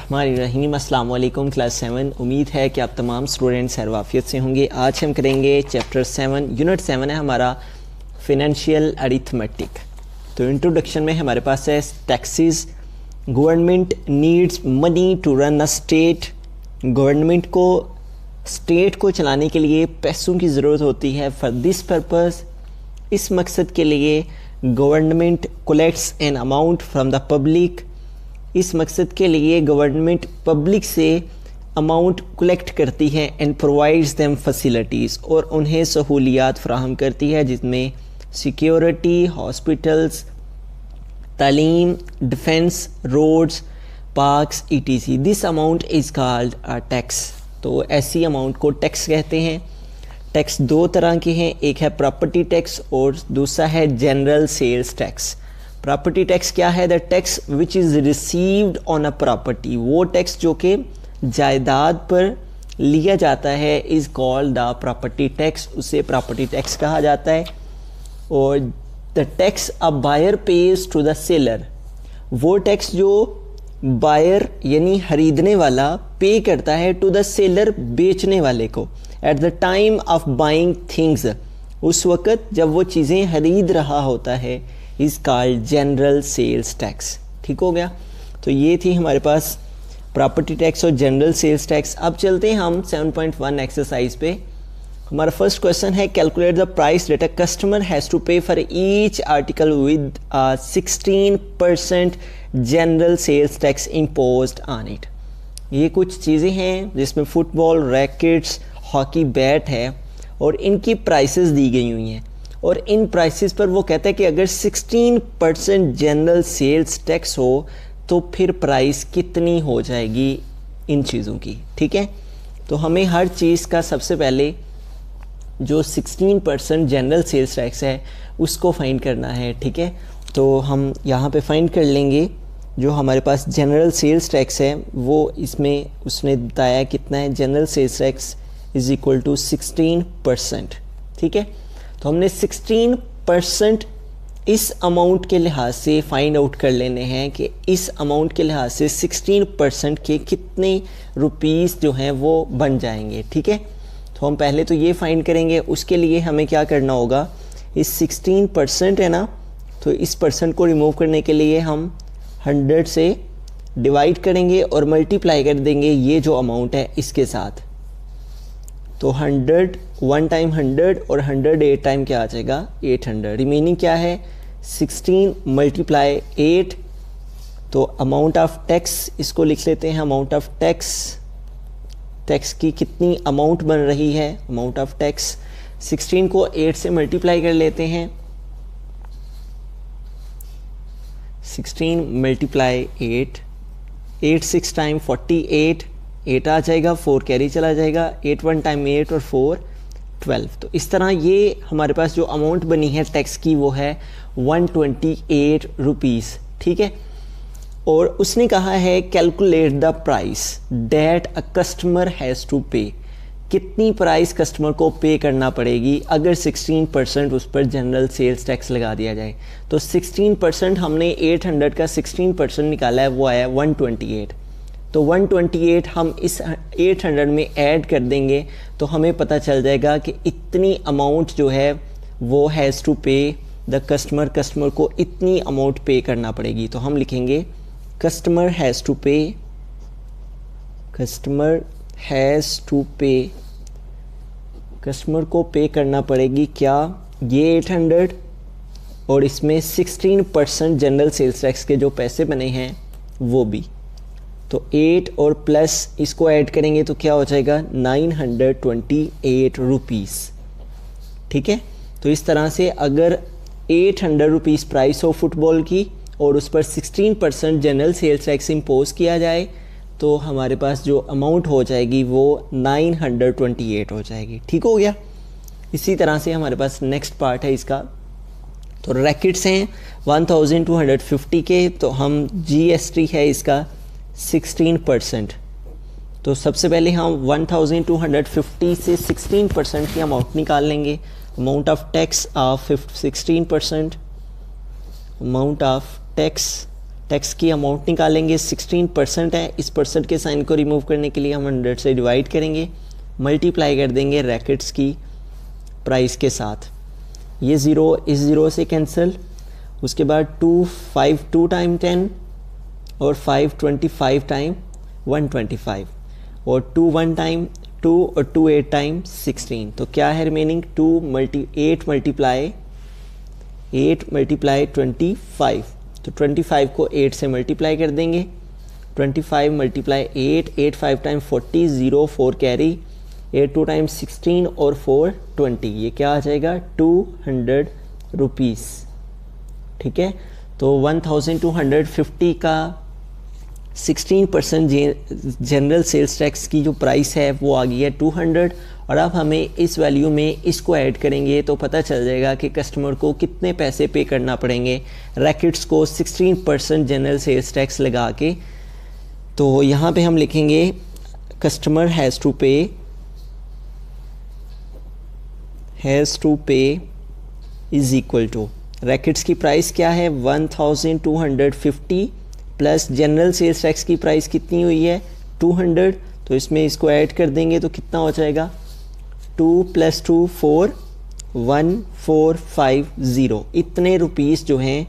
बिस्मिल्लाहिर्रहमानिर्रहीम। अस्सलाम वालेकुम क्लास 7। उम्मीद है कि आप तमाम स्टूडेंट्स खैरियत से होंगे। आज हम करेंगे चैप्टर 7, यूनिट 7 है हमारा फिनेंशियल अरिथमेटिक। तो इंट्रोडक्शन में हमारे पास है taxes. Government needs money to run a state. Government को स्टेट को चलाने के लिए पैसों की ज़रूरत होती है। फॉर दिस पर्पस, इस मकसद के लिए government collects an amount from the public. इस मकसद के लिए गवर्नमेंट पब्लिक से अमाउंट कलेक्ट करती है एंड प्रोवाइड्स देम फैसिलिटीज़, और उन्हें सहूलियात फ्राहम करती है जिसमें सिक्योरिटी, हॉस्पिटल्स, तालीम, defence, roads, parks, ETC। This amount is called a tax. तो ऐसी अमाउंट को टैक्स कहते हैं। टैक्स दो तरह के हैं, एक है प्रॉपर्टी टैक्स और दूसरा है general sales tax. Property tax क्या है? The tax which is received on a property. वो टैक्स जो कि जायदाद पर लिया जाता है is called the property tax, उसे प्रॉपर्टी टैक्स कहा जाता है। और the tax a buyer pays to the seller, वो टैक्स जो बायर यानी खरीदने वाला पे करता है टू द सेलर, बेचने वाले को, at the time of buying things, उस वक़्त जब वो चीज़ें खरीद रहा होता है, is called general sales tax. ठीक हो गया। तो ये थी हमारे पास प्रॉपर्टी टैक्स और जनरल सेल्स टैक्स। अब चलते हैं हम 7.1 एक्सरसाइज पे। हमारा फर्स्ट क्वेश्चन है calculate the price that a customer has to pay for each article with 16% general sales tax imposed on it. ये कुछ चीज़ें हैं जिसमें फुटबॉल, रैकेट्स, हॉकी बैट है और इनकी प्राइसेस दी गई हुई हैं, और इन प्राइसेस पर वो कहता है कि अगर 16% जनरल सेल्स टैक्स हो तो फिर प्राइस कितनी हो जाएगी इन चीज़ों की। ठीक है, तो हमें हर चीज़ का सबसे पहले जो 16% जनरल सेल्स टैक्स है उसको फाइंड करना है। ठीक है, तो हम यहाँ पे फाइंड कर लेंगे जो हमारे पास जनरल सेल्स टैक्स है वो इसमें उसने बताया कितना है। General sales tax is equal to 16%। ठीक है, तो हमने 16% इस अमाउंट के लिहाज से फाइंड आउट कर लेने हैं कि इस अमाउंट के लिहाज से 16% के कितने रुपीस जो हैं वो बन जाएंगे। ठीक है, तो हम पहले तो ये फाइंड करेंगे। उसके लिए हमें क्या करना होगा, इस 16% है ना, तो इस परसेंट को रिमूव करने के लिए हम 100 से डिवाइड करेंगे और मल्टीप्लाई कर देंगे ये जो अमाउंट है इसके साथ। तो 100 1 टाइम 100 और 100 8 टाइम क्या आ जाएगा, 800। रिमेनिंग क्या है, 16 मल्टीप्लाई 8। तो अमाउंट ऑफ टैक्स इसको लिख लेते हैं। अमाउंट ऑफ टैक्स, टैक्स की कितनी अमाउंट बन रही है, अमाउंट ऑफ टैक्स 16 को 8 से मल्टीप्लाई कर लेते हैं। 16 मल्टीप्लाई 8, 8 6 टाइम 48, 8 आ जाएगा, 4 कैरी चला जाएगा, 8 1 टाइम 8 और 4 12। तो इस तरह ये हमारे पास जो अमाउंट बनी है टैक्स की वो है 128 रुपीज़। ठीक है, और उसने कहा है calculate the price that a customer has to pay. कितनी प्राइस कस्टमर को पे करना पड़ेगी अगर 16% उस पर जनरल सेल्स टैक्स लगा दिया जाए। तो 16% हमने 800 का 16% निकाला है, वो आया 128। तो 128 हम इस 800 में ऐड कर देंगे तो हमें पता चल जाएगा कि इतनी अमाउंट जो है वो हैज़ टू पे द कस्टमर, कस्टमर को इतनी अमाउंट पे करना पड़ेगी। तो हम लिखेंगे कस्टमर हैज़ टू पे, कस्टमर हैज़ टू पे, कस्टमर को पे करना पड़ेगी क्या, ये 800 और इसमें 16% जनरल सेल्स टैक्स के जो पैसे बने हैं वो भी। तो 8 और प्लस इसको ऐड करेंगे तो क्या हो जाएगा, 928 रुपीज़। ठीक है, तो इस तरह से अगर 800 रुपीज़ प्राइस हो फुटबॉल की और उस पर 16% जनरल सेल्स टैक्स इम्पोज किया जाए तो हमारे पास जो अमाउंट हो जाएगी वो 928 हो जाएगी। ठीक हो गया। इसी तरह से हमारे पास नेक्स्ट पार्ट है इसका। तो रैकेट्स हैं 1250 के, तो हम GST है इसका 16%। तो सबसे पहले हम 1250 से 16% की अमाउंट निकाल लेंगे। Amount of tax of 16%, amount of tax tax की अमाउंट निकालेंगे, 16% है, इस परसेंट के साइन को रिमूव करने के लिए हम 100 से डिवाइड करेंगे, मल्टीप्लाई कर देंगे रैकेट्स की प्राइस के साथ, ये 0 इस 0 से कैंसिल, उसके बाद 2 टाइम 10 और 5 25 टाइम 125 और 2 1 टाइम 2 और 2 8 टाइम 16, तो क्या है रिमेनिंग 8 मल्टीप्लाई 25, तो 25 को 8 से मल्टीप्लाई कर देंगे, 25 मल्टीप्लाई 8 5 टाइम 40, 0 4 कैरी, 8 2 टाइम 16 और 4 20, ये क्या आ जाएगा 200 रुपीज़। ठीक है, तो 1250 का 16% जनरल सेल्स टैक्स की जो प्राइस है वो आ गई है 200, और अब हमें इस वैल्यू में इसको ऐड करेंगे तो पता चल जाएगा कि कस्टमर को कितने पैसे पे करना पड़ेंगे रैकेट्स को 16% जनरल सेल्स टैक्स लगा के। तो यहाँ पे हम लिखेंगे कस्टमर हैज़ टू पे इज़ इक्वल टू, रैकेट्स की प्राइस क्या है 1250 प्लस जनरल सेल्स टैक्स की प्राइस कितनी हुई है 200, तो इसमें इसको ऐड कर देंगे तो कितना हो जाएगा 2 + 2 4 1450, इतने रुपीस जो हैं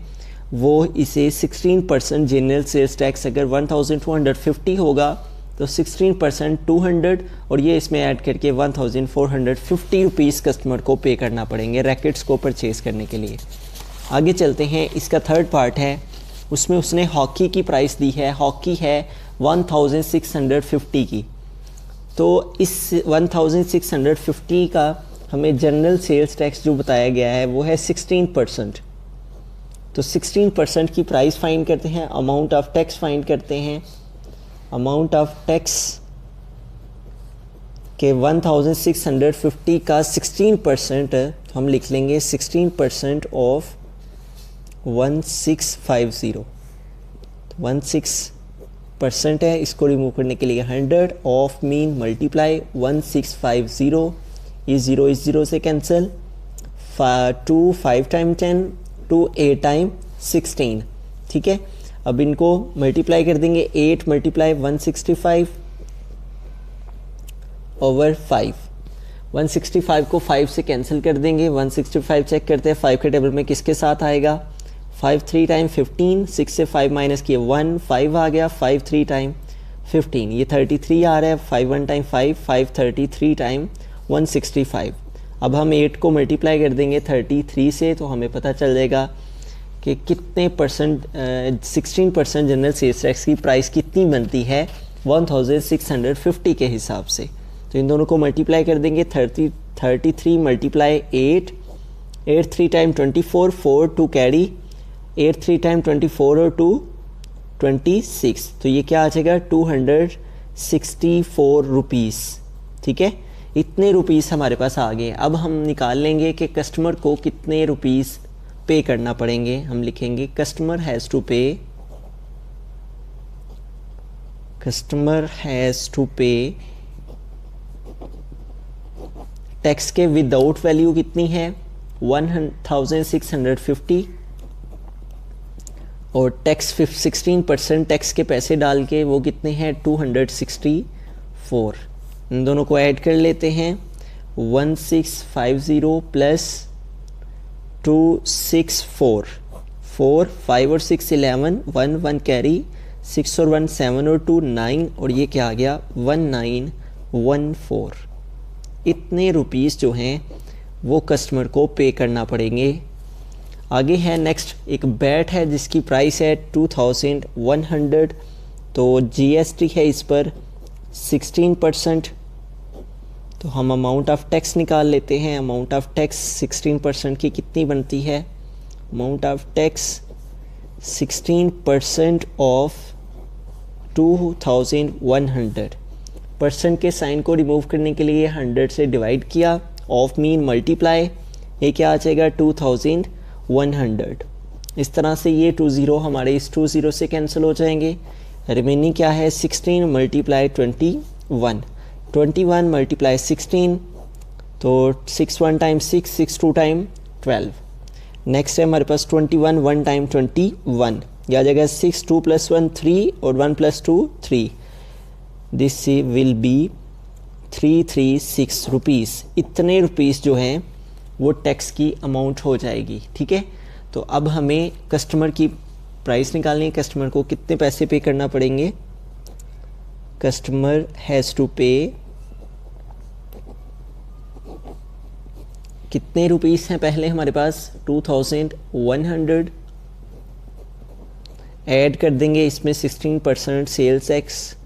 वो इसे 16% जनरल सेल्स टैक्स अगर 1250 होगा तो 16% 200 और ये इसमें ऐड करके 1450 रुपीज़ कस्टमर को पे करना पड़ेंगे रैकेट्स को परचेज़ करने के लिए। आगे चलते हैं, इसका थर्ड पार्ट है, उसमें उसने हॉकी की प्राइस दी है, हॉकी है 1650 की, तो इस 1650 का हमें जनरल सेल्स टैक्स जो बताया गया है वो है 16%, तो 16% की प्राइस फाइंड करते हैं, अमाउंट ऑफ टैक्स फाइंड करते हैं, अमाउंट ऑफ टैक्स के 1650 का 16% हम लिख लेंगे 16% ऑफ 1650, 16% है, इसको रिमूव करने के लिए 100 ऑफ मीन मल्टीप्लाई 1650, ये 0 इस 0 से कैंसिल, 2 5 टाइम 10 2 8 टाइम 16। ठीक है, अब इनको मल्टीप्लाई कर देंगे, 8 मल्टीप्लाई 165 ओवर 5, 165 को 5 से कैंसिल कर देंगे, 165 चेक करते हैं 5 के टेबल में किसके साथ आएगा, 5 3 टाइम 15, 6 से 5 माइनस किए 1, 5 आ गया, 5 3 टाइम 15, ये 33 आ रहा है, 5 1 टाइम 5 5 33 टाइम 165। अब हम 8 को मल्टीप्लाई कर देंगे 33 से तो हमें पता चल जाएगा कि कितने परसेंट 16% जनरल सेल्स टैक्स की प्राइस कितनी बनती है 1650 के हिसाब से। तो इन दोनों को मल्टीप्लाई कर देंगे, 33 मल्टीप्लाई 8 3 टाइम 24, 4 2 कैरी, 8 3 टाइम 24 और 2 26, तो ये क्या आ जाएगा 264 रुपीज़। ठीक है, इतने रुपीस हमारे पास आ गए। अब हम निकाल लेंगे कि कस्टमर को कितने रुपीस पे करना पड़ेंगे। हम लिखेंगे कस्टमर हैज़ टू पे टैक्स के विदाउट वैल्यू कितनी है 1650 और टैक्स 16% टैक्स के पैसे डाल के वो कितने हैं 264। इन दोनों को ऐड कर लेते हैं 1650 प्लस 264, 4 5 और 6 11, 1 1 कैरी, 6 और 1 7 और 2 9 और ये क्या आ गया 1914। इतने रुपीस जो हैं वो कस्टमर को पे करना पड़ेंगे। आगे है नेक्स्ट एक बैट है जिसकी प्राइस है 2100, तो जीएसटी है इस पर 16%। तो हम अमाउंट ऑफ टैक्स निकाल लेते हैं। अमाउंट ऑफ टैक्स 16% की कितनी बनती है, amount of tax 16% of 2100। Percent के साइन को रिमूव करने के लिए 100 से डिवाइड किया, ऑफ मीन मल्टीप्लाई, ये क्या आ जाएगा 2100। इस तरह से ये 20 हमारे इस 20 से कैंसिल हो जाएंगे। रिमेनिंग क्या है 16 मल्टीप्लाई 21, 21 मल्टीप्लाई 16, तो 6 1 टाइम 6 2 टाइम 12। नेक्स्ट है हमारे पास 21 1 टाइम 21, ये आ जाएगा 6, 2 + 1 3 और 1 + 2 3, दिस विल बी 336 रुपीज़। इतने रुपीज़ जो हैं वो टैक्स की अमाउंट हो जाएगी। ठीक है, तो अब हमें कस्टमर की प्राइस निकालनी है। कस्टमर को कितने पैसे पे करना पड़ेंगे? कस्टमर हैज़ टू पे कितने रुपीस हैं पहले हमारे पास? 2100 ऐड कर देंगे इसमें 16% सेल्स टैक्स,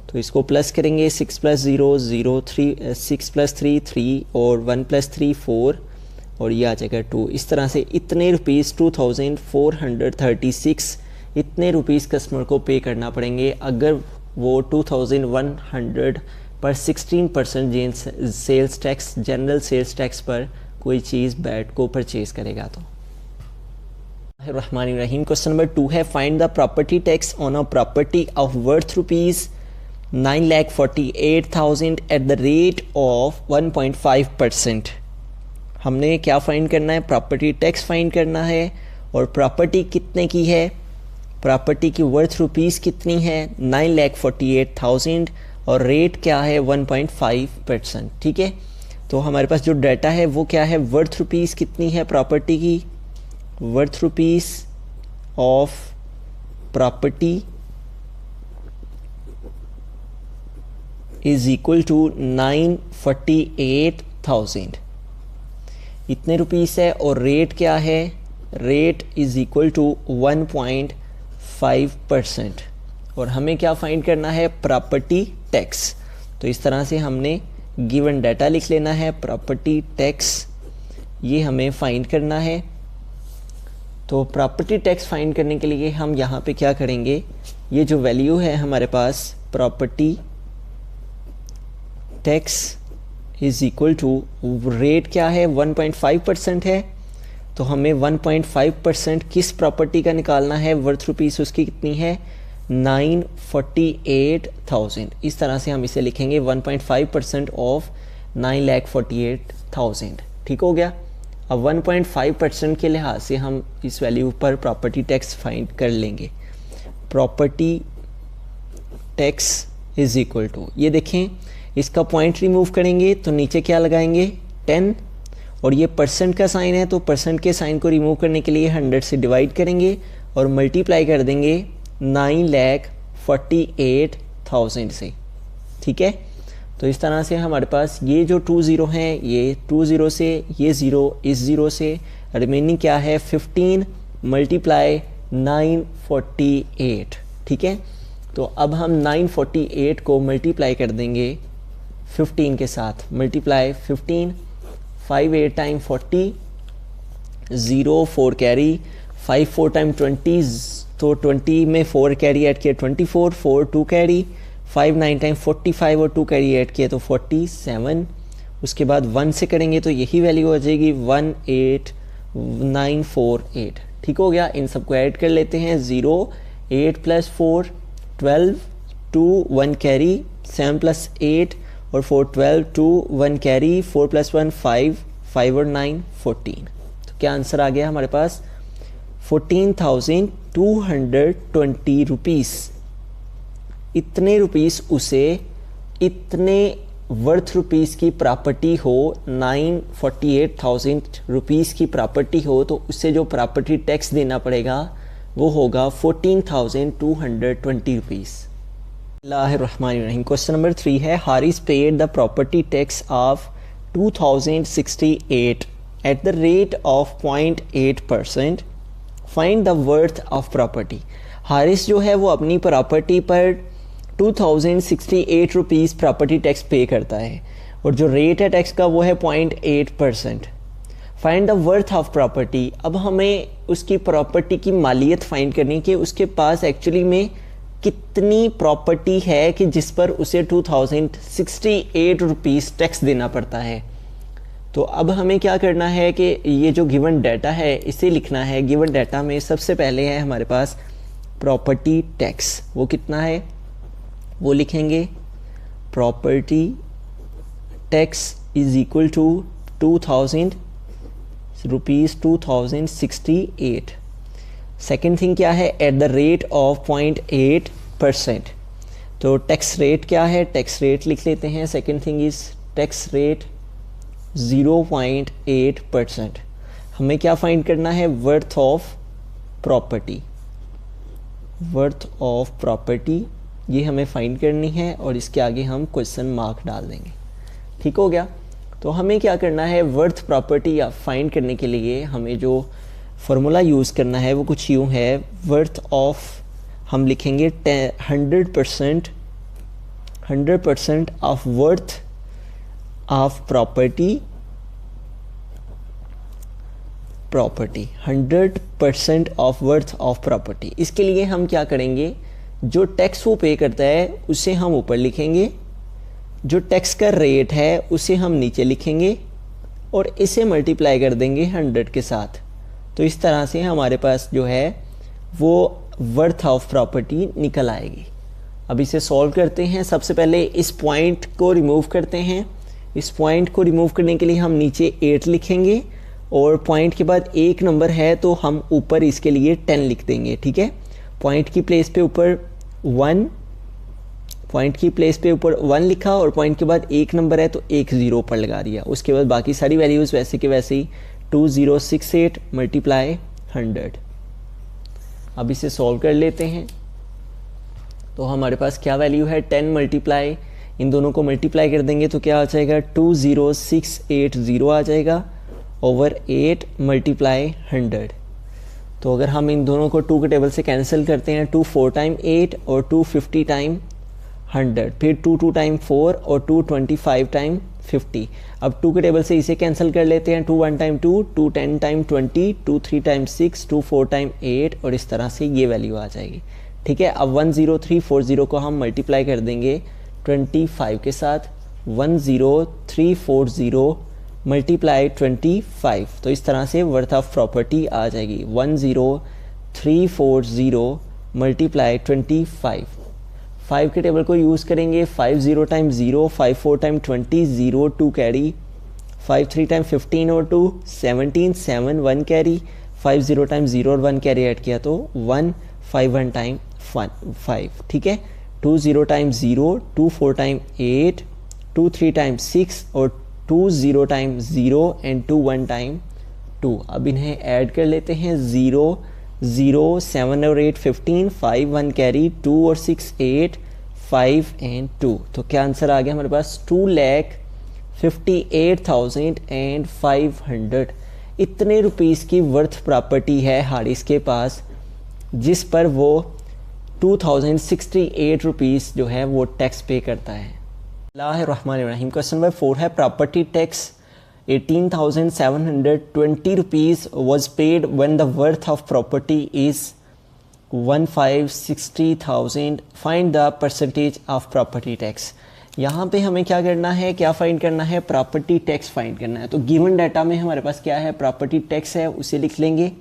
तो इसको प्लस करेंगे 6 + 0 0 3 6 + 3 3 और 1 + 3 4 और ये आ जाएगा 2। इस तरह से इतने रुपीस 2436 इतने रुपीस कस्टमर को पे करना पड़ेंगे अगर वो 2100 पर 16% sales tax, general sales tax पर कोई चीज़ बैट को परचेज करेगा। तो रहमानिर्रहीम, क्वेश्चन नंबर 2 है find the property tax on a property of worth ₹9,48,000 at the rate of 1.5%। हमने क्या फाइंड करना है? प्रॉपर्टी टैक्स फाइंड करना है। और प्रॉपर्टी कितने की है? प्रॉपर्टी की वर्थ रुपीज़ कितनी है? 9,48,000 और रेट क्या है? 1.5%। ठीक है, तो हमारे पास जो डाटा है वो क्या है? वर्थ रुपीज़ कितनी है प्रॉपर्टी की? Worth rupees of property is equal to 948,000, इतने रुपीज़ है। और रेट क्या है? Rate is equal to 1.5%। और हमें क्या फाइंड करना है? Property tax. तो इस तरह से हमने गिवन डाटा लिख लेना है, प्रॉपर्टी टैक्स ये हमें फाइंड करना है। तो प्रॉपर्टी टैक्स फाइंड करने के लिए हम यहाँ पे क्या करेंगे? ये जो वैल्यू है हमारे पास property tax is equal to rate क्या है? 1.5% है। तो हमें 1.5% किस प्रॉपर्टी का निकालना है? वर्थ रुपीज़ उसकी कितनी है? 948,000। इस तरह से हम इसे लिखेंगे 1.5% ऑफ 9,48,000। ठीक हो गया। अब 1.5% के लिहाज से हम इस वैल्यू पर प्रॉपर्टी टैक्स फाइंड कर लेंगे। Property tax is equal to, ये देखें इसका पॉइंट रिमूव करेंगे तो नीचे क्या लगाएंगे? 10, और ये परसेंट का साइन है तो परसेंट के साइन को रिमूव करने के लिए 100 से डिवाइड करेंगे और मल्टीप्लाई कर देंगे 9,48,000 से। ठीक है, तो इस तरह से हमारे पास ये जो 2 0 हैं, ये 2 0 से ये 0 इस 0 से रिमेनिंग क्या है? 15 मल्टीप्लाई 948। ठीक है, तो अब हम 948 को मल्टीप्लाई कर देंगे 15 के साथ। मल्टीप्लाई 15, 5 8 टाइम 40, 0 4 कैरी, 5 4 टाइम 20, तो 20 में 4 कैरी ऐड किया 24, 4 2 कैरी, 5 9 टाइम 45 और 2 कैरी ऐड किया तो 47। उसके बाद 1 से करेंगे तो यही वैल्यू हो जाएगी 18948। ठीक हो गया। इन सबको ऐड कर लेते हैं। 0 8 + 4 12, 2 1 कैरी, 7 + 8 और 4 12, 2 1 कैरी, 4 + 1 5, 5 और 9 14। तो क्या आंसर आ गया हमारे पास? 14,220 रुपीज़। इतने रुपीस उसे इतने वर्थ रुपीस की प्रॉपर्टी हो, 948,000 रुपीस की प्रॉपर्टी हो, तो उससे जो प्रॉपर्टी टैक्स देना पड़ेगा वो होगा 14,220 रुपीस। बिस्मिल्लाहिर्रहमानिर्रहीम। क्वेश्चन नंबर 3 है Haris paid the property tax of 2068 at the rate of 0.8%। Find the worth of property. Haris जो है वो अपनी प्रॉपर्टी पर 2068 रुपीज़ प्रॉपर्टी टैक्स पे करता है और जो रेट है टैक्स का वो है 0.8%। Find the worth of property. अब हमें उसकी प्रॉपर्टी की मालियत फाइंड करनी कि उसके पास एक्चुअली में कितनी प्रॉपर्टी है कि जिस पर उसे 2068 रुपीज़ टैक्स देना पड़ता है। तो अब हमें क्या करना है कि ये जो गिवन डाटा है इसे लिखना है। गिवन डाटा में सबसे पहले है हमारे पास प्रॉपर्टी टैक्स, वो कितना है वो लिखेंगे। Property tax is equal to 2000 rupees 2068। Second thing क्या है, एट द रेट ऑफ 0.8%। तो टैक्स रेट क्या है, टैक्स रेट लिख लेते हैं। Second thing is tax rate 0.8%। हमें क्या फाइंड करना है, worth of property, worth of property ये हमें फाइंड करनी है और इसके आगे हम क्वेश्चन मार्क डाल देंगे। ठीक हो गया। तो हमें क्या करना है, वर्थ प्रॉपर्टी या फाइंड करने के लिए हमें जो फार्मूला यूज़ करना है वो कुछ यूँ है, वर्थ ऑफ हम लिखेंगे 100% of worth of property 100% of worth of property. इसके लिए हम क्या करेंगे, जो टैक्स वो पे करता है उसे हम ऊपर लिखेंगे, जो टैक्स का रेट है उसे हम नीचे लिखेंगे और इसे मल्टीप्लाई कर देंगे 100 के साथ। तो इस तरह से हमारे पास जो है वो वर्थ ऑफ प्रॉपर्टी निकल आएगी। अब इसे सॉल्व करते हैं। सबसे पहले इस पॉइंट को रिमूव करते हैं। इस पॉइंट को रिमूव करने के लिए हम नीचे 8 लिखेंगे और पॉइंट के बाद एक नंबर है तो हम ऊपर इसके लिए 10 लिख देंगे। ठीक है, पॉइंट की प्लेस पे ऊपर 1, पॉइंट की प्लेस पे ऊपर 1 लिखा और पॉइंट के बाद एक नंबर है तो एक ज़ीरो ऊपर लगा दिया। उसके बाद बाकी सारी वैल्यूज़ वैसे के वैसे ही 2068 मल्टीप्लाई 100। अब इसे सॉल्व कर लेते हैं। तो हमारे पास क्या वैल्यू है, 10 मल्टीप्लाई, इन दोनों को मल्टीप्लाई कर देंगे तो क्या आ जाएगा, 20680 आ जाएगा ओवर 8 मल्टीप्लाई 100। तो अगर हम इन दोनों को 2 के टेबल से कैंसिल करते हैं, 2 4 टाइम 8 और 2 50 टाइम 100, फिर 2 2 टाइम 4 और 2 25 टाइम 50। अब 2 के टेबल से इसे कैंसिल कर लेते हैं, 2 1 टाइम 2, 2 10 टाइम 20, 2 3 टाइम 6, 2 4 टाइम 8 और इस तरह से ये वैल्यू आ जाएगी। ठीक है, अब 10340 को हम मल्टीप्लाई कर देंगे 25 के साथ, 10340 मल्टीप्लाई 25। तो इस तरह से वर्थ ऑफ प्रॉपर्टी आ जाएगी 10340 मल्टीप्लाई 25। 5 के टेबल को यूज़ करेंगे, 5 0 टाइम 0, 5 4 टाइम 20, 0 2 कैरी, 5 3 टाइम 15 और 2 17, 7 1 कैरी, 5 0 टाइम 0 और 1 कैरी ऐड किया तो 1 5 1 टाइम 5। ठीक है, 2 0 टाइम 0, 2 4 टाइम 8, 2 3 टाइम 6 और 2 0 टाइम 0 एंड 2 1 टाइम 2। अब इन्हें ऐड कर लेते हैं, 0 0 7 और 8 15, 5 1 कैरी, 2 और 6 8, 5 एंड 2। तो क्या आंसर आ गया हमारे पास, 2,58,500। इतने रुपीस की वर्थ प्रॉपर्टी है हारिस के पास, जिस पर वो 2068 रुपीस जो है वो टैक्स पे करता है। बिस्मिल्लाहिर्रहमानिर्रहीम। क्वेश्चन नंबर 4 है, property tax 18,720 rupees was paid when the worth of property is 1,560,000। Find the percentage of property tax. यहाँ पे हमें क्या करना है, क्या फाइंड करना है, प्रॉपर्टी टैक्स फाइंड करना है। तो गिवन डाटा में हमारे पास क्या है, प्रॉपर्टी टैक्स है, उसे लिख लेंगे।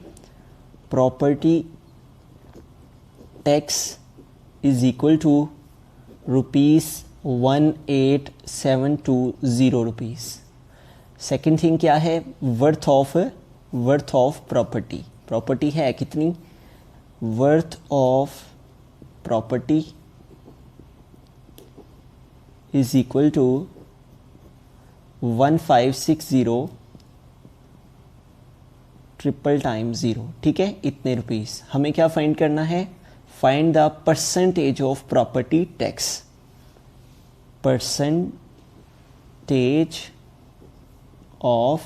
Property tax is equal to ₹18,720 rupees. Second thing क्या है, वर्थ ऑफ प्रॉपर्टी। प्रॉपर्टी है कितनी, worth of property is equal to 1560 triple time 0। ठीक है, इतने रुपीस। हमें क्या फाइंड करना है, find the percentage of property tax. Percentage of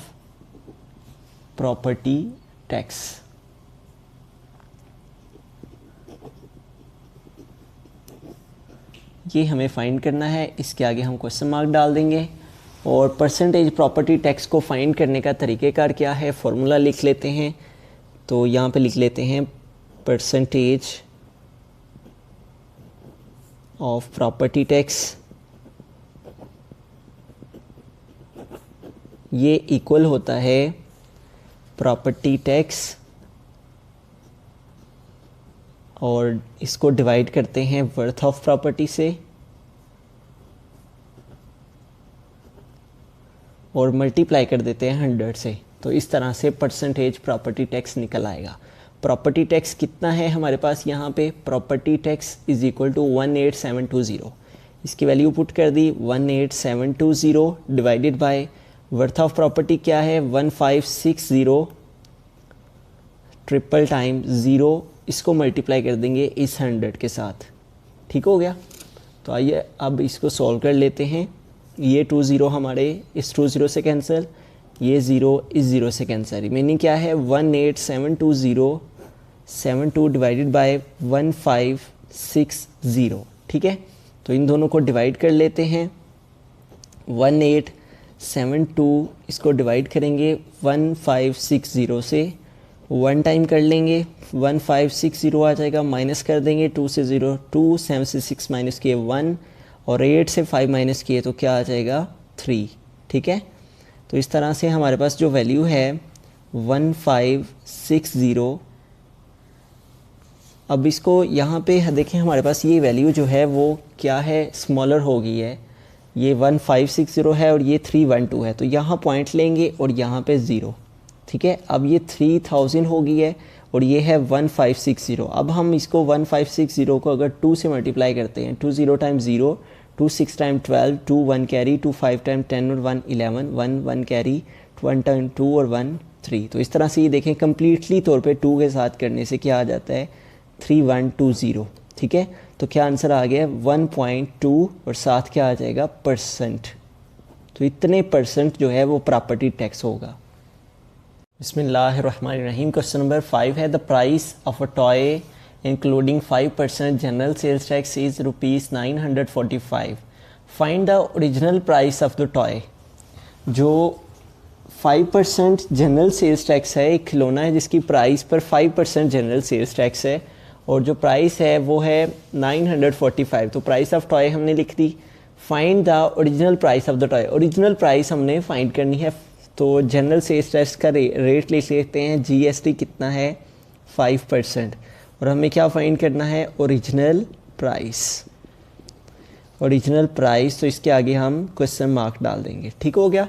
property tax. ये हमें फाइंड करना है, इसके आगे हम क्वेश्चन मार्क डाल देंगे। और परसेंटेज प्रॉपर्टी टैक्स को फाइंड करने का तरीक़ेकार क्या है, फॉर्मूला लिख लेते हैं। तो यहाँ पे लिख लेते हैं परसेंटेज ऑफ प्रॉपर्टी टैक्स, ये इक्वल होता है प्रॉपर्टी टैक्स और इसको डिवाइड करते हैं वर्थ ऑफ प्रॉपर्टी से और मल्टीप्लाई कर देते हैं 100 से। तो इस तरह से परसेंटेज प्रॉपर्टी टैक्स निकल आएगा। प्रॉपर्टी टैक्स कितना है हमारे पास यहाँ पे, property tax is equal to 18720, इसकी वैल्यू पुट कर दी 18720 divided by worth of property क्या है 1560 ट्रिपल टाइम 0, इसको मल्टीप्लाई कर देंगे इस 100 के साथ। ठीक हो गया। तो आइए अब इसको सॉल्व कर लेते हैं। ये 20 हमारे इस 20 से कैंसिल, ये 0 इस 0 से कैंसिल, रिमेनिंग क्या है 18720 डिवाइडेड बाय 1560। ठीक है, तो इन दोनों को डिवाइड कर लेते हैं। 1872 इसको डिवाइड करेंगे 1560 से, 1 टाइम कर लेंगे 1560 आ जाएगा, माइनस कर देंगे 2 से 0, 2 7 से 6 माइनस किए 1 और 8 से 5 माइनस किए तो क्या आ जाएगा 3। ठीक है, तो इस तरह से हमारे पास जो वैल्यू है 1560, अब इसको यहाँ पे देखें हमारे पास ये वैल्यू जो है वो क्या है, स्मॉलर हो गई है। ये 1560 है और ये 312 है, तो यहाँ पॉइंट लेंगे और यहाँ पे 0। ठीक है, अब ये 3000 हो गई है और ये है 1560। अब हम इसको 1560 को अगर 2 से मल्टीप्लाई करते हैं, 2 0 टाइम 0, 2 6 टाइम 12, 2 1 कैरी, 2 5 टाइम 10 और 1 11, 1 1 कैरी, 1 टाइम 2 और 1 3। तो इस तरह से ये देखें कम्प्लीटली तौर पे 2 के साथ करने से क्या आ जाता है 3120। ठीक है, तो क्या आंसर आ गया 1.2 और साथ क्या आ जाएगा परसेंट। तो इतने परसेंट जो है वो प्रॉपर्टी टैक्स होगा। बिस्मिल्लाहिर्रहमानिर्रहीम। क्वेश्चन नंबर 5 है the price of a toy including 5% general sales tax is ₹945। Find the original price of the toy. जो 5% जनरल सेल्स टैक्स है, एक खिलौना है जिसकी प्राइस पर 5% जनरल सेल्स टैक्स है और जो प्राइस है वो है 945। तो प्राइस ऑफ टॉय हमने लिख दी। Find the original price of the toy, original price हमने फाइंड करनी है। तो जनरल सेल्स टैक्स का रेट ले लेते हैं, जीएसटी कितना है 5%, और हमें क्या फाइंड करना है ओरिजिनल प्राइस। ओरिजिनल प्राइस, तो इसके आगे हम क्वेश्चन मार्क डाल देंगे। ठीक हो गया।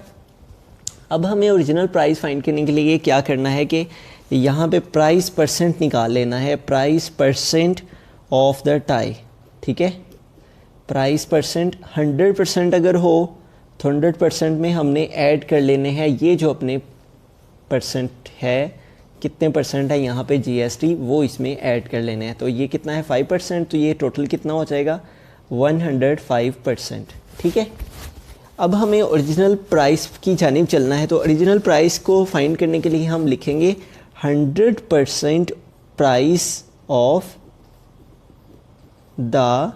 अब हमें ओरिजिनल प्राइस फाइंड करने के लिए क्या करना है कि यहाँ पे प्राइस परसेंट निकाल लेना है, price percent of the tie. ठीक है, प्राइस परसेंट 100% अगर हो तो 100% में हमने ऐड कर लेने हैं ये जो अपने परसेंट है, कितने परसेंट है यहाँ पे जीएसटी, वो इसमें ऐड कर लेने हैं। तो ये कितना है 5%, तो ये टोटल कितना हो जाएगा 105%। ठीक है, अब हमें ओरिजिनल प्राइस की जानिब चलना है। तो ओरिजिनल प्राइस को फाइंड करने के लिए हम लिखेंगे 100% प्राइस ऑफ द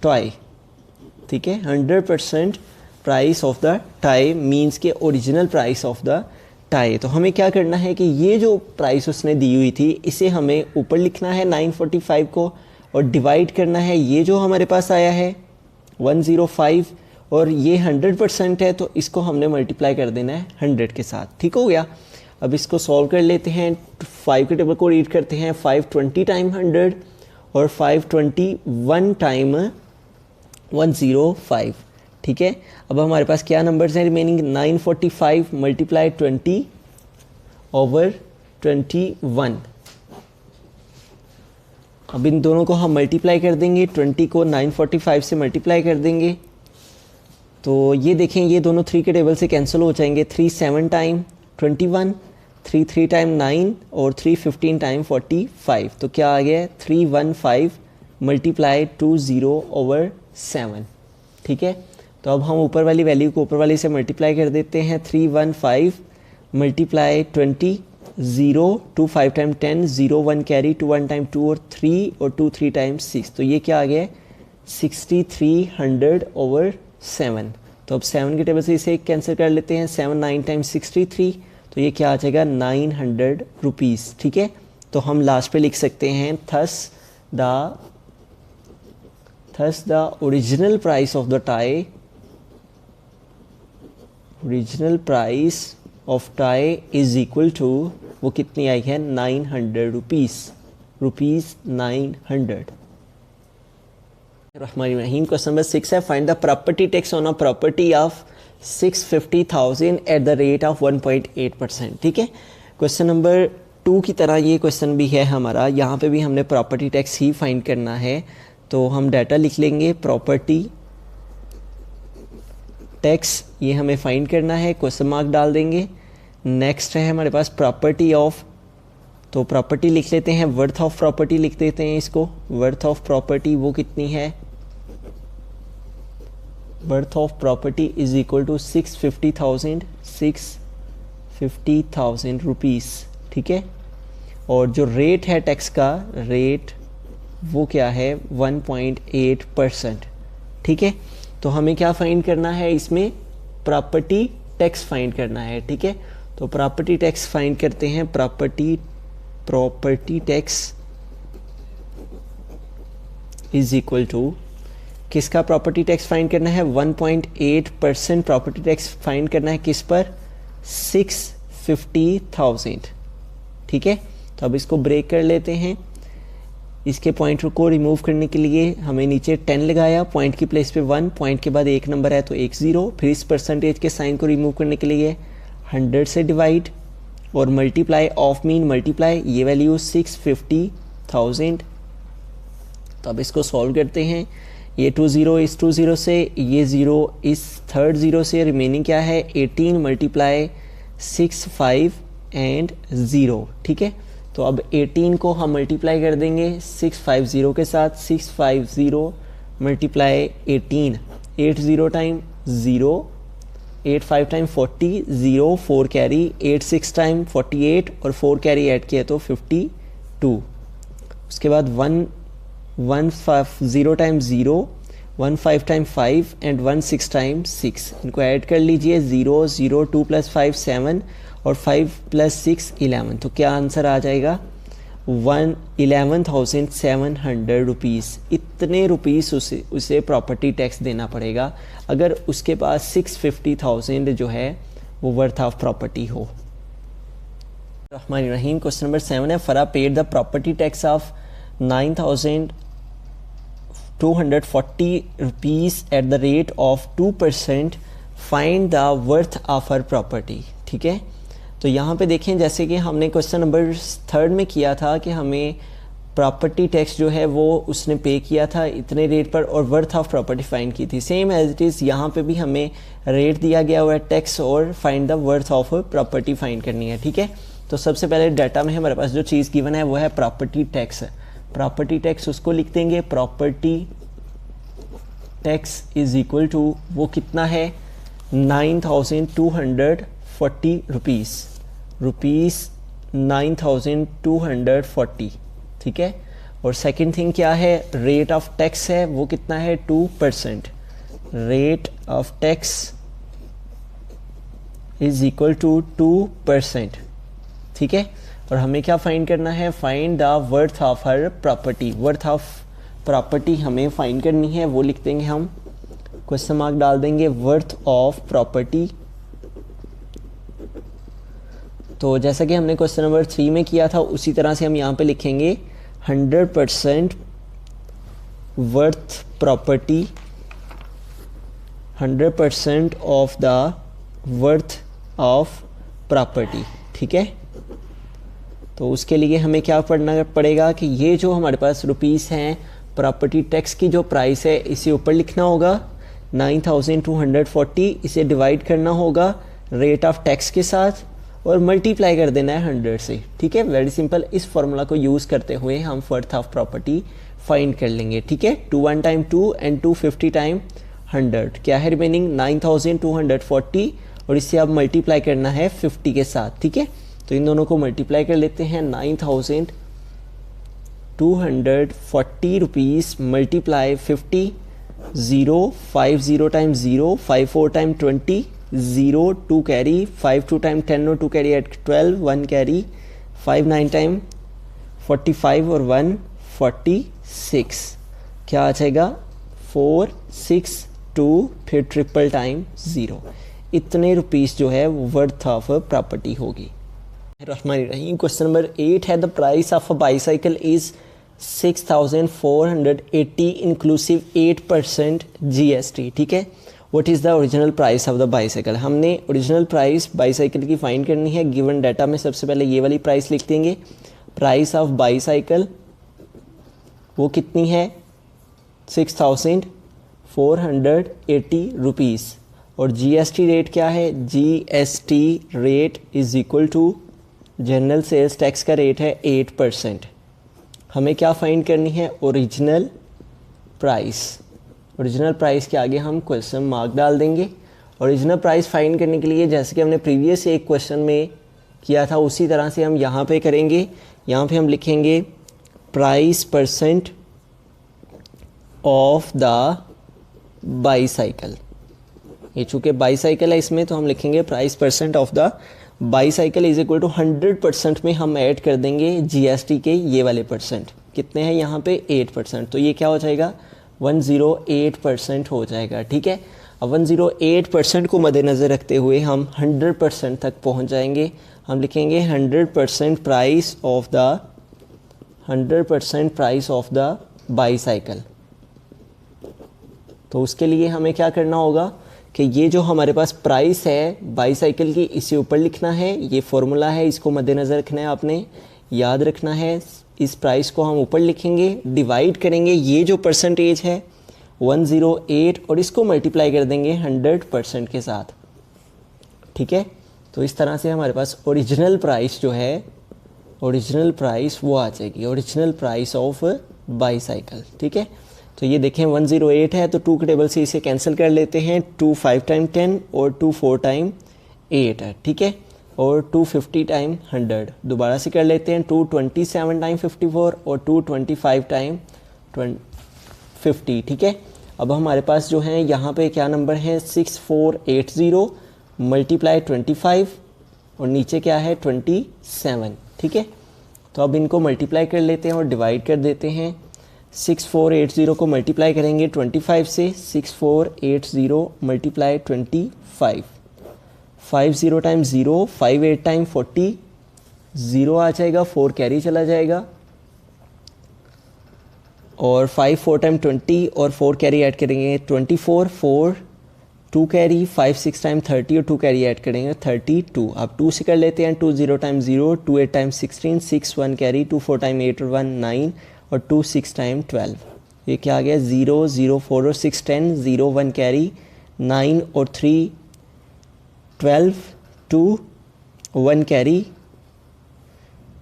टॉय। ठीक है, 100% price of the tie means के original price of the tie. तो हमें क्या करना है कि ये जो प्राइस उसने दी हुई थी इसे हमें ऊपर लिखना है 945 को और डिवाइड करना है ये जो हमारे पास आया है 105 और ये 100% है तो इसको हमने मल्टीप्लाई कर देना है 100 के साथ। ठीक हो गया। अब इसको सॉल्व कर लेते हैं। 5 के टेबल को रीड करते हैं, 520 टाइम 100 और 521 टाइम 105। ठीक है, अब हमारे पास क्या नंबर्स हैं रिमेनिंग, 945 मल्टीप्लाई 20 ओवर 21। अब इन दोनों को हम मल्टीप्लाई कर देंगे, 20 को 945 से मल्टीप्लाई कर देंगे तो ये देखें ये दोनों 3 के टेबल से कैंसिल हो जाएंगे। 3 7 टाइम 21, 3 3 टाइम 9 और 3 15 टाइम 45। तो क्या आ गया 315 मल्टीप्लाई 20 ओवर 7। ठीक है, तो अब हम ऊपर वाली वैल्यू को ऊपर वाली से मल्टीप्लाई कर देते हैं। 315 मल्टीप्लाई 20, 0 2 5 टाइम 10, 0 1 कैरी, 2 1 टाइम 2 और 3 और 2 3 टाइम 6। तो ये क्या आ गया 6300 ओवर 7। तो अब 7 के टेबल से इसे कैंसिल कर लेते हैं। 7 9 टाइम 63, तो ये क्या आ जाएगा 900 रुपीज़। ठीक है, तो हम लास्ट पे लिख सकते हैं thus the original price of the tie, original price of tie is equal to, वो कितनी आई है 900 रुपीज़ 900। रहमानिर्रहीम। क्वेश्चन नंबर 6 है find the property tax on a property of 650,000 at the rate of 1.8%। ठीक है, क्वेश्चन नंबर 2 की तरह ये question भी है हमारा, यहाँ पे भी हमने प्रॉपर्टी टैक्स ही फाइंड करना है। तो हम डाटा लिख लेंगे, प्रॉपर्टी टैक्स ये हमें फाइंड करना है, क्वेश्चन मार्क डाल देंगे। नेक्स्ट है हमारे पास प्रॉपर्टी ऑफ, तो प्रॉपर्टी लिख लेते हैं, वर्थ ऑफ प्रॉपर्टी लिख देते हैं इसको। वर्थ ऑफ प्रॉपर्टी वो कितनी है, worth of property is equal to 650,000 rupees, ठीक है। और जो रेट है टैक्स का, रेट वो क्या है 1.8%, ठीक है। तो हमें क्या फाइंड करना है इसमें, प्रॉपर्टी टैक्स फाइंड करना है, ठीक है। तो प्रॉपर्टी टैक्स फाइंड करते हैं, property tax is equal to, किसका प्रॉपर्टी टैक्स फाइंड करना है, 1.8% प्रॉपर्टी टैक्स फाइंड करना है किस पर, 650,000, ठीक है। तो अब इसको ब्रेक कर लेते हैं। इसके पॉइंट को रिमूव करने के लिए हमें नीचे 10 लगाया, पॉइंट की प्लेस पे 1, पॉइंट के बाद एक नंबर है तो एक 0। फिर इस परसेंटेज के साइन को रिमूव करने के लिए 100 से डिवाइड और मल्टीप्लाई, ऑफ मीन मल्टीप्लाई, ये वैल्यू 650,000। तो अब इसको सॉल्व करते हैं, ये 2 0 इस 2 0 से, ये 0 इस थर्ड 0 से, रिमेनिंग क्या है 18 मल्टीप्लाई 6 5 एंड 0, ठीक है। तो अब 18 को हम मल्टीप्लाई कर देंगे 650 के साथ, 650 multiply 18, 80 time 0, 85 time 40, 0 4 carry, 86 time 48 और 4 कैरी ऐड किया तो 52। उसके बाद 150 टाइम 0, 15 टाइम 5 एंड 16 टाइम 6, इनको ऐड कर लीजिए, 0 0 2 + 5 7 और 5 + 6 11। तो क्या आंसर आ जाएगा 11,700 रुपीज़। इतने रुपीस उसे प्रॉपर्टी टैक्स देना पड़ेगा अगर उसके पास 650,000 जो है वो वर्थ ऑफ प्रॉपर्टी हो। रहीम क्वेश्चन नंबर 7 है, फरा paid the property tax of 9,240 rupees at the rate of 2%, find the worth of हर प्रॉपर्टी, ठीक है। तो यहाँ पे देखें, जैसे कि हमने क्वेश्चन नंबर 3 में किया था कि हमें प्रॉपर्टी टैक्स जो है वो उसने पे किया था इतने रेट पर और वर्थ ऑफ प्रॉपर्टी फाइंड की थी। सेम एज इट इज़ यहाँ पे भी हमें रेट दिया गया हुआ है टैक्स और find the worth of property find करनी है, ठीक है। तो सबसे पहले डाटा में हमारे पास जो चीज़ गिवन है वो है प्रॉपर्टी टैक्स। प्रॉपर्टी टैक्स उसको लिख देंगे, property tax is equal to वो कितना है 9,240 रुपीज़ 9,240, ठीक है। और सेकंड थिंग क्या है, रेट ऑफ टैक्स है वो कितना है 2%, rate of tax is equal to 2%, ठीक है। और हमें क्या फाइंड करना है, फाइंड द वर्थ ऑफ हर प्रॉपर्टी। वर्थ ऑफ प्रॉपर्टी हमें फाइंड करनी है, वो लिख देंगे हम, क्वेश्चन मार्क डाल देंगे, वर्थ ऑफ प्रॉपर्टी। तो जैसा कि हमने क्वेश्चन नंबर 3 में किया था उसी तरह से हम यहाँ पे लिखेंगे 100% worth property, 100% of the worth of property, ठीक है। तो उसके लिए हमें क्या पढ़ना पड़ेगा कि ये जो हमारे पास रुपीस हैं, प्रॉपर्टी टैक्स की जो प्राइस है इसे ऊपर लिखना होगा 9,240, इसे डिवाइड करना होगा रेट ऑफ टैक्स के साथ और मल्टीप्लाई कर देना है 100 से, ठीक है। Very simple. इस फॉर्मूला को यूज़ करते हुए हम वर्थ ऑफ प्रॉपर्टी फाइंड कर लेंगे, ठीक है। 21 टाइम 2 एंड 250 टाइम 100, क्या है रिमेनिंग 9,240 और इससे अब मल्टीप्लाई करना है 50 के साथ, ठीक है। तो इन दोनों को मल्टीप्लाई कर लेते हैं, 9,240 rupees multiply 50, 0 5 0 time 0, 5 4 time 20, 0 2 carry, 5 2 time 10 और 2 कैरी एट 12, 1 कैरी, 5 9 टाइम 45 और 1 46, क्या आ जाएगा 4 6 2, फिर ट्रिपल टाइम 0। इतने रुपीस जो है वो वर्थ ऑफ प्रॉपर्टी होगी। रहीम क्वेश्चन नंबर 8 है, the price of a bicycle is 6,480 inclusive 8% GST, ठीक है। What is the original price of the bicycle. हमने ओरिजिनल प्राइस बाईसाइकिल की फाइंड करनी है। गिवन डाटा में सबसे पहले ये वाली प्राइस लिख देंगे। प्राइस ऑफ बाईसाइकिल वो कितनी है 6480 रुपीज़। और जीएसटी रेट क्या है, GST rate is equal to general sales tax का रेट है 8%। हमें क्या फाइंड करनी है, ओरिजिनल प्राइस। ओरिजिनल प्राइस के आगे हम क्वेश्चन मार्क डाल देंगे। ओरिजिनल प्राइस फाइंड करने के लिए जैसे कि हमने प्रीवियस एक क्वेश्चन में किया था उसी तरह से हम यहाँ पे करेंगे। यहाँ पे हम लिखेंगे price percent of the bicycle. ये चूँकि बाईसाइकिल है इसमें तो हम लिखेंगे price percent of the bicycle is equal to 100% में हम ऐड कर देंगे जीएसटी के ये वाले परसेंट। कितने हैं यहाँ पे 8%, तो ये क्या हो जाएगा 108% हो जाएगा। ठीक है, अब 108% को मद्देनज़र रखते हुए हम 100% तक पहुँच जाएंगे। हम लिखेंगे 100% प्राइस ऑफ द बाईसाइकिल। तो उसके लिए हमें क्या करना होगा कि ये जो हमारे पास प्राइस है बाईसाइकिल की इसे ऊपर लिखना है। ये फॉर्मूला है, इसको मद्देनज़र रखना है, आपने याद रखना है। इस प्राइस को हम ऊपर लिखेंगे, डिवाइड करेंगे ये जो परसेंटेज है 108 और इसको मल्टीप्लाई कर देंगे 100% के साथ। ठीक है, तो इस तरह से हमारे पास ओरिजिनल प्राइस जो है, ओरिजिनल प्राइस वो आ जाएगी, ओरिजिनल प्राइस ऑफ बाईसाइकिल। ठीक है, तो ये देखें 108 है तो 2 के टेबल से इसे कैंसिल कर लेते हैं। 2 5 टाइम 10 और 2 4 टाइम 8 है। ठीक है, और 250 टाइम 100 दोबारा से कर लेते हैं। 227 टाइम 54 और 225 टाइम 50। ठीक है, अब हमारे पास जो है यहाँ पे क्या नंबर है 6480 मल्टीप्लाई 25 और नीचे क्या है 27। ठीक है, तो अब इनको मल्टीप्लाई कर लेते हैं और डिवाइड कर देते हैं। 6480 को मल्टीप्लाई करेंगे 25 से, 6480 मल्टीप्लाई 25, 50 टाइम 0, 58 टाइम 40, 0 आ जाएगा, 4 कैरी चला जाएगा और 5 4 टाइम 20 और 4 कैरी ऐड करेंगे 24, 4 2 कैरी, 5 6 टाइम 30 और 2 कैरी ऐड करेंगे 32। अब 2 से कर लेते हैं। 2 0 टाइम 0, 2 8 टाइम 16, 6 1 कैरी, 2 4 टाइम 8 और 1 9 और 2 6 टाइम 12। ये क्या आ गया 0 0 4 और 6 10, 0 1 कैरी, 9 और 3 12, 2 1 कैरी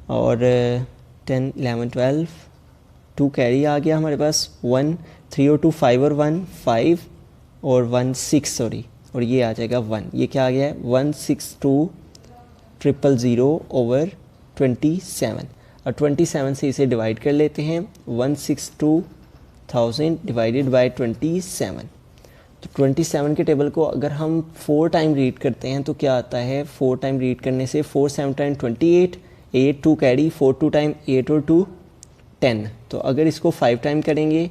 और 10 11 12 2 कैरी आ गया हमारे पास। 1 3 और 2 5 और 1 5 और 1 6 सॉरी, और ये आ जाएगा 1। ये क्या आ गया है 162,000 ओवर 27 और 27 से इसे डिवाइड कर लेते हैं। 162,000 डिवाइडेड बाय 27। तो 27 के टेबल को अगर हम 4 टाइम रीड करते हैं तो क्या आता है, 4 टाइम रीड करने से 4 7 टाइम 28, 8 2 कैरी, 4 2 टाइम 8 और 2 10। तो अगर इसको 5 टाइम करेंगे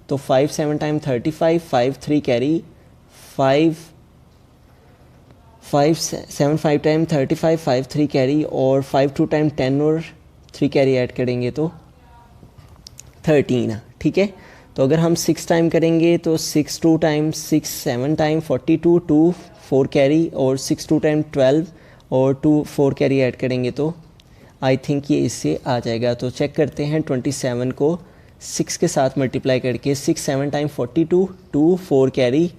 तो 5 7 टाइम 35, 5 3 कैरी, 5 7 5 टाइम 35, 5 3 कैरी और 5 2 टाइम 10 और 3 कैरी ऐड करेंगे तो 13। ठीक है, तो अगर हम 6 टाइम करेंगे तो 6 2 टाइम 6 7 टाइम 42, 2 4 कैरी और 6 2 टाइम 12 और 2 4 कैरी ऐड करेंगे तो आई थिंक ये इससे आ जाएगा। तो चेक करते हैं 27 को 6 के साथ मल्टीप्लाई करके। 6 7 टाइम 42, 2 4 कैरी,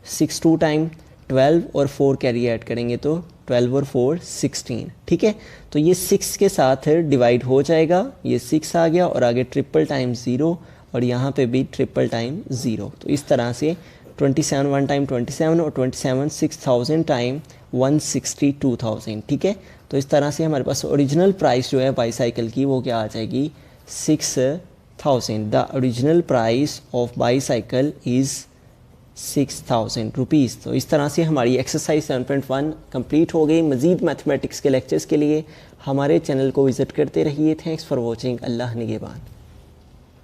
6 2 टाइम 12 और 4 कैरी ऐड करेंगे तो 12 और 4 16। ठीक है, तो ये 6 के साथ डिवाइड हो जाएगा। ये 6 आ गया और आगे ट्रिपल टाइम 0 और यहाँ पे भी ट्रिपल टाइम 0। तो इस तरह से 27 1 टाइम 27 और 27 6000 टाइम 162,000। ठीक है, तो इस तरह से हमारे पास ओरिजिनल प्राइस जो है बाईसाइकिल की वो क्या आ जाएगी 6000। The original price of bicycle is 6000 rupees. तो इस तरह से हमारी एक्सरसाइज 7.1 कंप्लीट हो गई। मज़ीद मैथमेटिक्स के लेक्चर्स के लिए हमारे चैनल को विज़िट करते रहिए। Thanks for watching. अल्लाह निगहबान।